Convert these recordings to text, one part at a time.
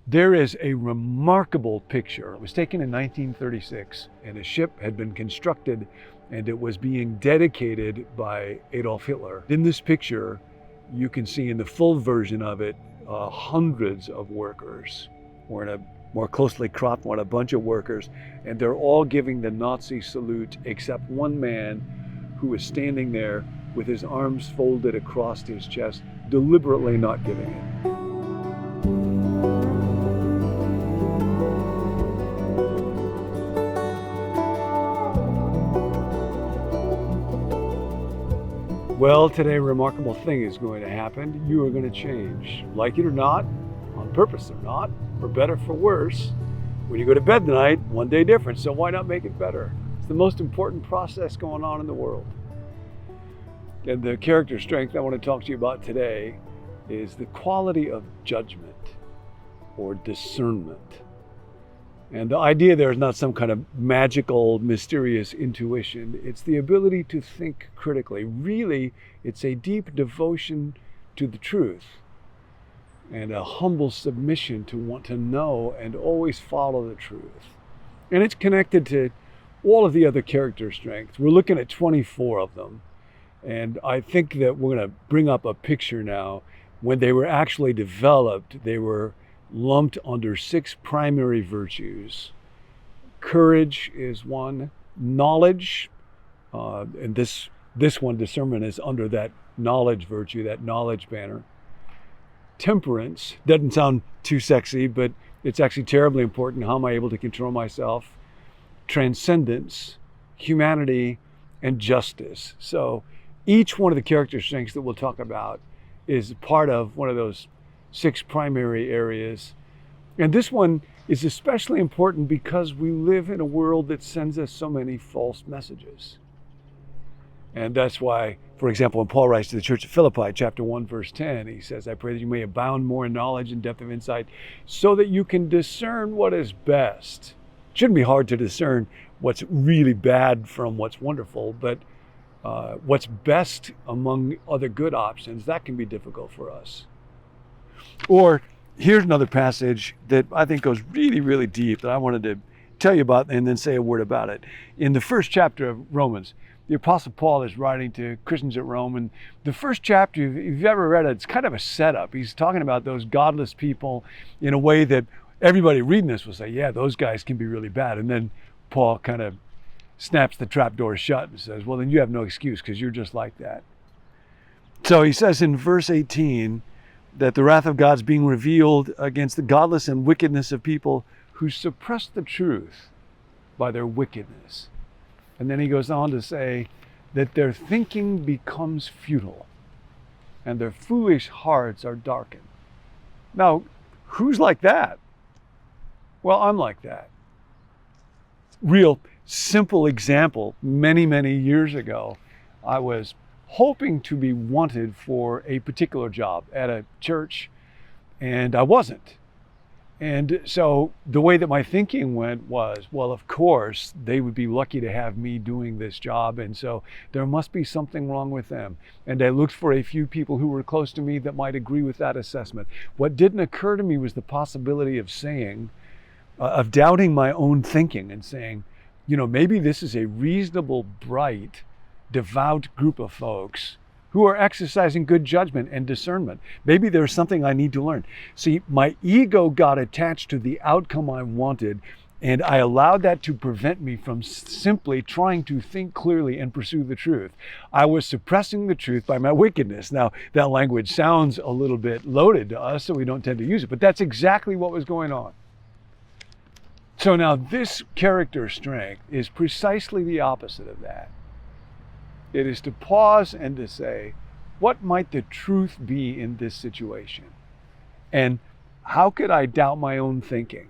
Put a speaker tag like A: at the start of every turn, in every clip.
A: There is a remarkable picture. It was taken in 1936, and a ship had been constructed, and it was being dedicated by Adolf Hitler. In this picture, you can see in the full version of it, hundreds of workers, or in a more closely cropped one, a bunch of workers, and they're all giving the Nazi salute except one man who is standing there with his arms folded across his chest, deliberately not giving it. Well, today a remarkable thing is going to happen. You are going to change. Like it or not, on purpose or not, for better, for worse. When you go to bed tonight, one day different, so why not make it better? It's the most important process going on in the world. And the character strength I want to talk to you about today is the quality of judgment or discernment. And the idea there is not some kind of magical, mysterious intuition. It's the ability to think critically. Really, it's a deep devotion to the truth and a humble submission to want to know and always follow the truth. And it's connected to all of the other character strengths. We're looking at 24 of them. And I think that we're going to bring up a picture now. When they were actually developed, they were lumped under 6 primary virtues. Courage is one, knowledge, and this one, discernment, is under that knowledge virtue, that knowledge banner. Temperance doesn't sound too sexy, but it's actually terribly important. How am I able to control myself? Transcendence, humanity, and justice. So each one of the character strengths that we'll talk about is part of one of those 6 primary areas. And this one is especially important because we live in a world that sends us so many false messages. And that's why, for example, when Paul writes to the church of Philippi, chapter 1, verse 10, he says, I pray that you may abound more in knowledge and depth of insight so that you can discern what is best. It shouldn't be hard to discern what's really bad from what's wonderful, but what's best among other good options, that can be difficult for us. Or here's another passage that I think goes really, really deep that I wanted to tell you about and then say a word about it. In the first chapter of Romans, the Apostle Paul is writing to Christians at Rome, and the first chapter, if you've ever read it, it's kind of a setup. He's talking about those godless people in a way that everybody reading this will say, yeah, those guys can be really bad. And then Paul kind of snaps the trap door shut and says, well, then you have no excuse because you're just like that. So he says in verse 18, that the wrath of God's being revealed against the godless and wickedness of people who suppress the truth by their wickedness. And then he goes on to say that their thinking becomes futile and their foolish hearts are darkened. Now, who's like that? Well, I'm like that. Real simple example, many, many years ago, I was hoping to be wanted for a particular job at a church, and I wasn't. And so the way that my thinking went was, well, of course, they would be lucky to have me doing this job, and so there must be something wrong with them. And I looked for a few people who were close to me that might agree with that assessment. What didn't occur to me was the possibility of saying, of doubting my own thinking and saying, you know, maybe this is a reasonable, bright, devout group of folks who are exercising good judgment and discernment. Maybe there's something I need to learn. See, my ego got attached to the outcome I wanted, and I allowed that to prevent me from simply trying to think clearly and pursue the truth. I was suppressing the truth by my wickedness. Now, that language sounds a little bit loaded to us, so we don't tend to use it, but that's exactly what was going on. So now this character strength is precisely the opposite of that. It is to pause and to say, what might the truth be in this situation? And how could I doubt my own thinking?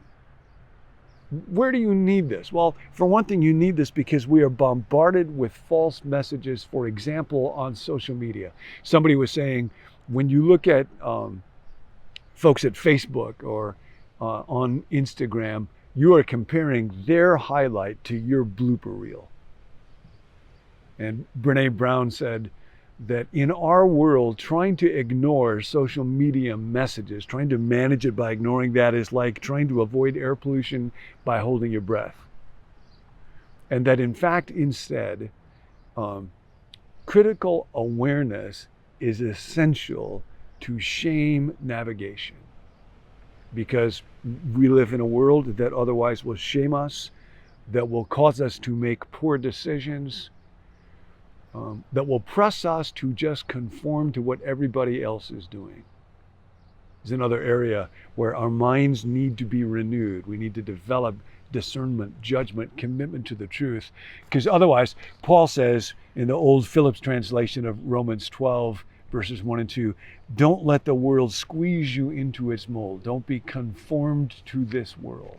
A: Where do you need this? Well, for one thing, you need this because we are bombarded with false messages, for example, on social media. Somebody was saying, when you look at folks at Facebook or on Instagram, you are comparing their highlight to your blooper reel. And Brene Brown said that in our world, trying to ignore social media messages, trying to manage it by ignoring that is like trying to avoid air pollution by holding your breath. And that in fact, instead, critical awareness is essential to shame navigation, because we live in a world that otherwise will shame us, that will cause us to make poor decisions, that will press us to just conform to what everybody else is doing. Is another area where our minds need to be renewed. We need to develop discernment, judgment, commitment to the truth. Because otherwise, Paul says in the old Phillips translation of Romans 12, verses 1 and 2, don't let the world squeeze you into its mold. Don't be conformed to this world.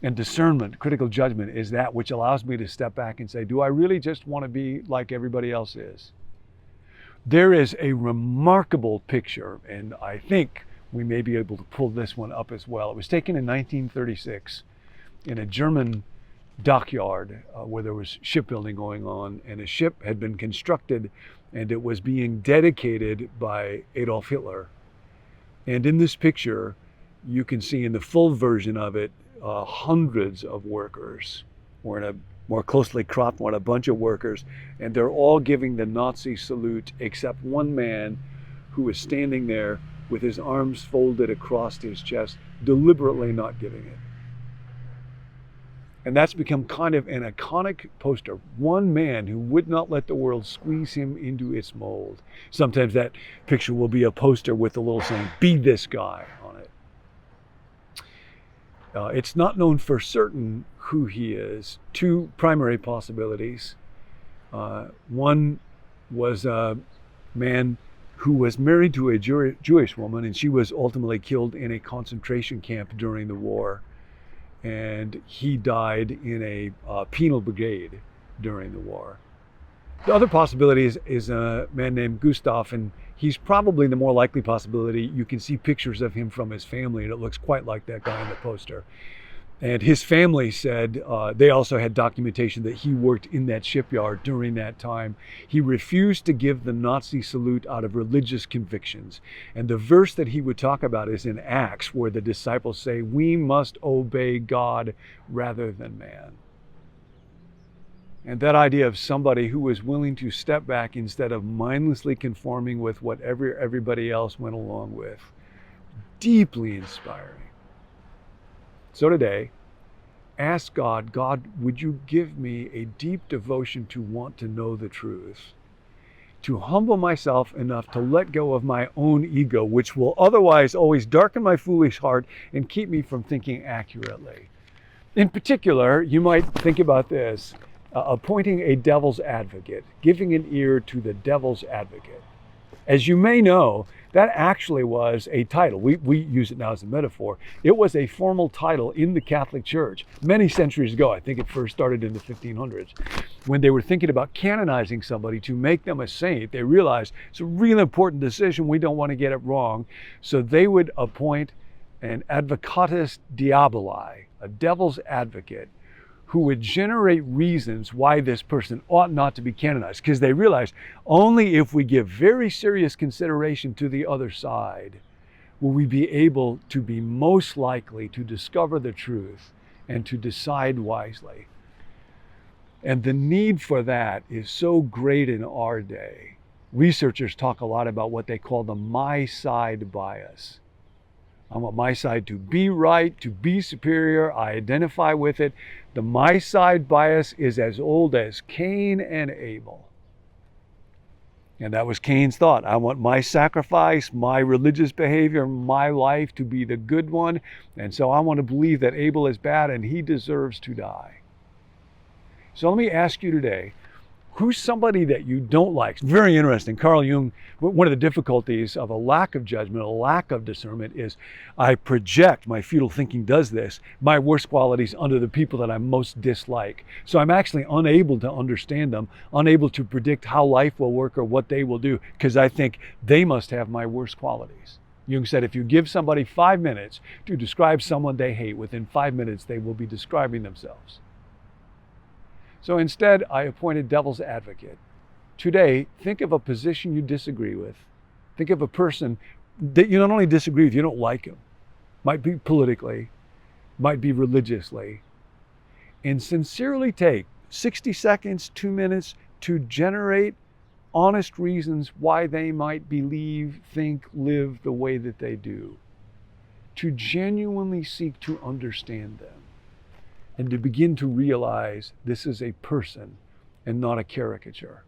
A: And discernment, critical judgment, is that which allows me to step back and say, do I really just want to be like everybody else is? There is a remarkable picture, and I think we may be able to pull this one up as well. It was taken in 1936 in a German dockyard where there was shipbuilding going on, and a ship had been constructed and it was being dedicated by Adolf Hitler. And in this picture, you can see in the full version of it, hundreds of workers, or in a more closely cropped one, a bunch of workers, and they're all giving the Nazi salute except one man who is standing there with his arms folded across his chest, deliberately not giving it. And that's become kind of an iconic poster. One man who would not let the world squeeze him into its mold. Sometimes that picture will be a poster with a little saying, "Be this guy," on it. It's not known for certain who he is. Two primary possibilities. One was a man who was married to a Jewish woman, and she was ultimately killed in a concentration camp during the war. And he died in a penal brigade during the war. The other possibility is a man named Gustav, and he's probably the more likely possibility. You can see pictures of him from his family, and it looks quite like that guy in the poster. And his family said they also had documentation that he worked in that shipyard during that time. He refused to give the Nazi salute out of religious convictions. And the verse that he would talk about is in Acts, where the disciples say, "We must obey God rather than man." And that idea of somebody who was willing to step back instead of mindlessly conforming with what everybody else went along with, deeply inspiring. So today, ask God, God, would you give me a deep devotion to want to know the truth, to humble myself enough to let go of my own ego, which will otherwise always darken my foolish heart and keep me from thinking accurately. In particular, you might think about this, appointing a devil's advocate, giving an ear to the devil's advocate. As you may know, that actually was a title. We use it now as a metaphor. It was a formal title in the Catholic Church many centuries ago. I think it first started in the 1500s. When they were thinking about canonizing somebody to make them a saint, they realized it's a really important decision. We don't want to get it wrong. So they would appoint an advocatus diaboli, a devil's advocate, who would generate reasons why this person ought not to be canonized, because they realized only if we give very serious consideration to the other side will we be able to be most likely to discover the truth and to decide wisely. And the need for that is so great in our day. Researchers talk a lot about what they call the my side bias. I want my side to be right, to be superior. I identify with it. The my side bias is as old as Cain and Abel. And that was Cain's thought. I want my sacrifice, my religious behavior, my life to be the good one. And so I want to believe that Abel is bad and he deserves to die. So let me ask you today, who's somebody that you don't like? It's very interesting. Carl Jung, one of the difficulties of a lack of judgment, a lack of discernment is I project, my futile thinking does this, my worst qualities onto the people that I most dislike. So I'm actually unable to understand them, unable to predict how life will work or what they will do, because I think they must have my worst qualities. Jung said if you give somebody 5 minutes to describe someone they hate, within 5 minutes they will be describing themselves. So instead, I appointed devil's advocate today, think of a position you disagree with. Think of a person that you not only disagree with, you don't like him. Might be politically, might be religiously. And sincerely take 60 seconds, 2 minutes to generate honest reasons why they might believe, think, live the way that they do. To genuinely seek to understand them and to begin to realize this is a person and not a caricature.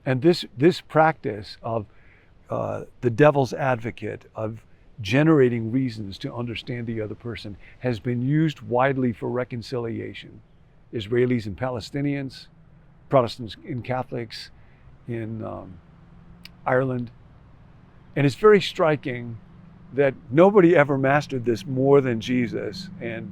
A: And this practice of the devil's advocate, of generating reasons to understand the other person, has been used widely for reconciliation. Israelis and Palestinians, Protestants and Catholics in Ireland. And it's very striking that nobody ever mastered this more than Jesus. And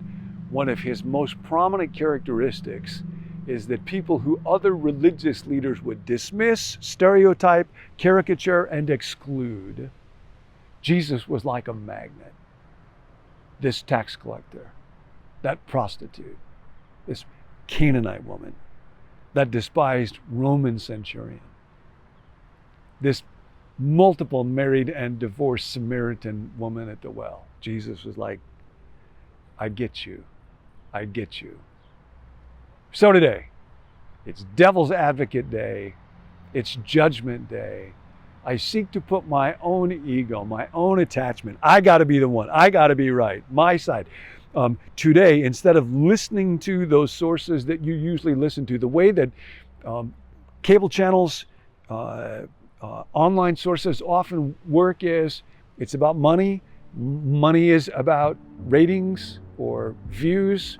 A: one of his most prominent characteristics is that people who other religious leaders would dismiss, stereotype, caricature, and exclude, Jesus was like a magnet. This tax collector, that prostitute, this Canaanite woman, that despised Roman centurion, this multiple married and divorced Samaritan woman at the well. Jesus was like, I get you. I get you. So today, it's Devil's Advocate Day. It's Judgment Day. I seek to put my own ego, my own attachment. I got to be the one. I got to be right. My side. Today, instead of listening to those sources that you usually listen to, the way that cable channels, online sources often work is it's about money. Money is about ratings or views.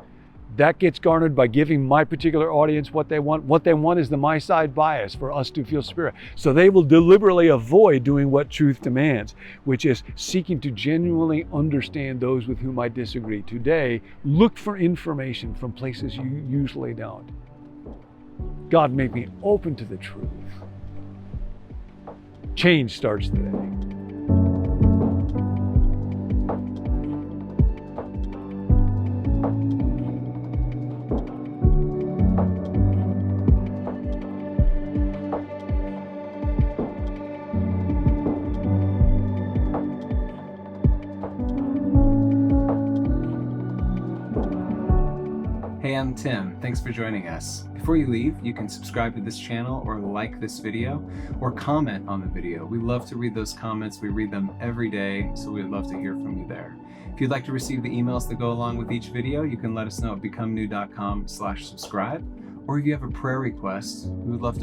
A: That gets garnered by giving my particular audience what they want. What they want is the my side bias for us to feel superior. So they will deliberately avoid doing what truth demands, which is seeking to genuinely understand those with whom I disagree. Today, look for information from places you usually don't. God, make me open to the truth. Change starts today.
B: Hey, I'm Tim. Thanks for joining us. Before you leave, you can subscribe to this channel or like this video or comment on the video. We love to read those comments. We read them every day, so we'd love to hear from you there. If you'd like to receive the emails that go along with each video, you can let us know at becomenew.com/subscribe. Or if you have a prayer request, we would love to